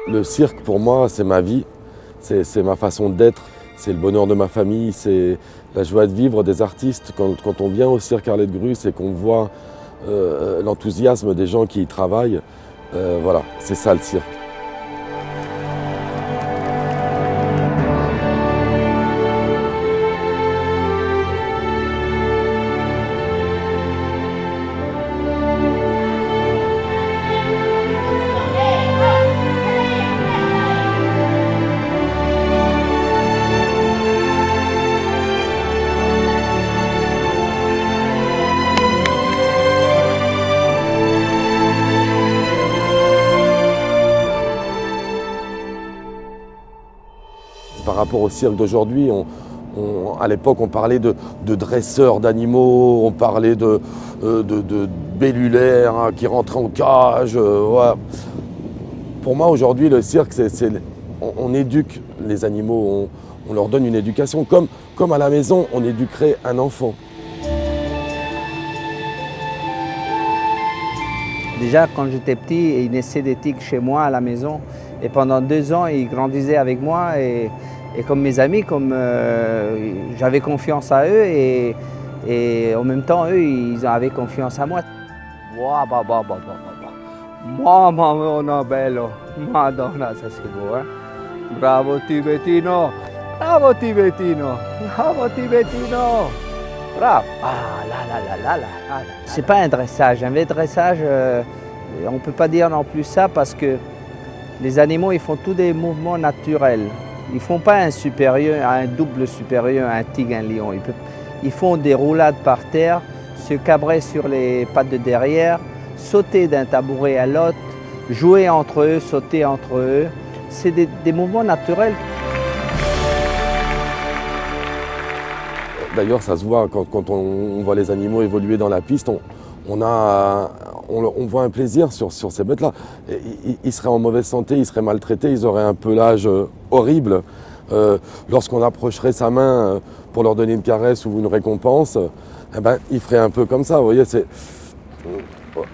Le cirque, pour moi, c'est ma vie, c'est ma façon d'être, c'est le bonheur de ma famille, c'est la joie de vivre des artistes. Quand on vient au cirque Arlette Gruss et qu'on voit l'enthousiasme des gens qui y travaillent, voilà, c'est ça le cirque. Par rapport au cirque d'aujourd'hui, à l'époque, on parlait de dresseurs d'animaux, on parlait de bellulaires hein, qui rentraient en cage. Voilà. Pour moi, aujourd'hui, le cirque, on éduque les animaux, on leur donne une éducation. Comme à la maison, on éduquerait un enfant. Déjà, quand j'étais petit, il naissait des tigres chez moi à la maison. Et pendant 2 ans, ils grandissaient avec moi. Et comme mes amis, j'avais confiance à eux. Et en même temps, eux, ils avaient confiance à moi. Mamma bello, Madonna, ça c'est beau. Hein? Bravo Tibetino, bravo Tibetino, bravo Tibetino. Bravo. Ah là. C'est pas un dressage. Un vrai dressage, on ne peut pas dire non plus ça parce que les animaux, ils font tous des mouvements naturels. Ils ne font pas un double supérieur, un tigre, un lion. Ils font des roulades par terre, se cabrer sur les pattes de derrière, sauter d'un tabouret à l'autre, jouer entre eux, sauter entre eux. C'est des mouvements naturels. D'ailleurs, ça se voit quand on voit les animaux évoluer dans la piste, on voit un plaisir sur ces bêtes-là. Ils seraient en mauvaise santé, ils seraient maltraités, ils auraient un pelage horrible. Lorsqu'on approcherait sa main pour leur donner une caresse ou une récompense, ils feraient un peu comme ça. Vous voyez,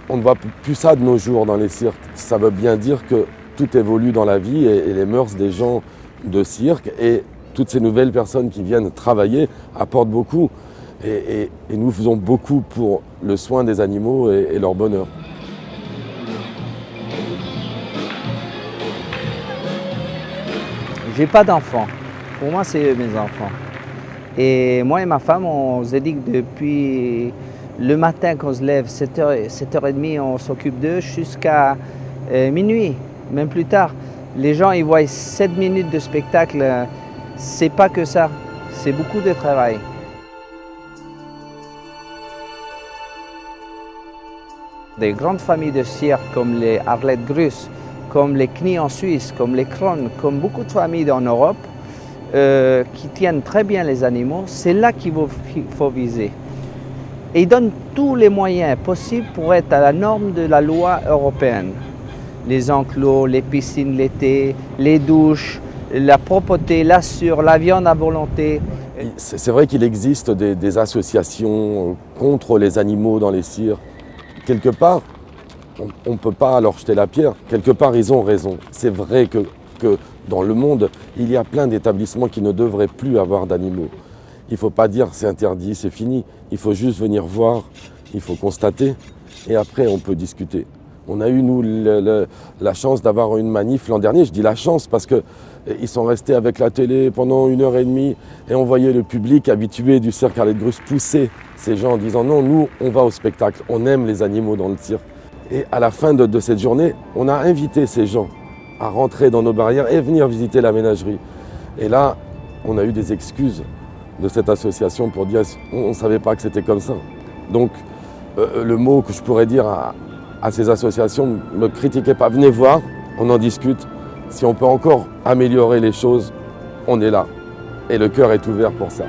on ne voit plus ça de nos jours dans les cirques. Ça veut bien dire que tout évolue dans la vie et les mœurs des gens de cirque et toutes ces nouvelles personnes qui viennent travailler apportent beaucoup. Et nous faisons beaucoup pour le soin des animaux et leur bonheur. J'ai pas d'enfants. Pour moi, c'est mes enfants. Et moi et ma femme, on se dit que depuis le matin qu'on se lève, 7h30, on s'occupe d'eux jusqu'à minuit, même plus tard. Les gens, ils voient 7 minutes de spectacle. C'est pas que ça. C'est beaucoup de travail. Des grandes familles de cirque comme les Arlette Gruss, comme les Knie en Suisse, comme les Kron, comme beaucoup de familles en Europe qui tiennent très bien les animaux, c'est là qu'il faut viser. Et ils donnent tous les moyens possibles pour être à la norme de la loi européenne. Les enclos, les piscines l'été, les douches, la propreté, l'assure, la viande à volonté. C'est vrai qu'il existe des associations contre les animaux dans les cirques. Quelque part, on ne peut pas leur jeter la pierre. Quelque part, ils ont raison. C'est vrai que dans le monde, il y a plein d'établissements qui ne devraient plus avoir d'animaux. Il ne faut pas dire c'est interdit, c'est fini. Il faut juste venir voir, il faut constater et après on peut discuter. On a eu, nous, la chance d'avoir une manif l'an dernier. Je dis la chance parce qu'ils sont restés avec la télé pendant 1h30 et on voyait le public habitué du cirque Arlette Gruss pousser ces gens en disant non, nous, on va au spectacle, on aime les animaux dans le cirque. Et à la fin de cette journée, on a invité ces gens à rentrer dans nos barrières et venir visiter la ménagerie. Et là, on a eu des excuses de cette association pour dire on ne savait pas que c'était comme ça. Donc, le mot que je pourrais dire à ces associations, ne me critiquez pas, venez voir, on en discute. Si on peut encore améliorer les choses, on est là. Et le cœur est ouvert pour ça.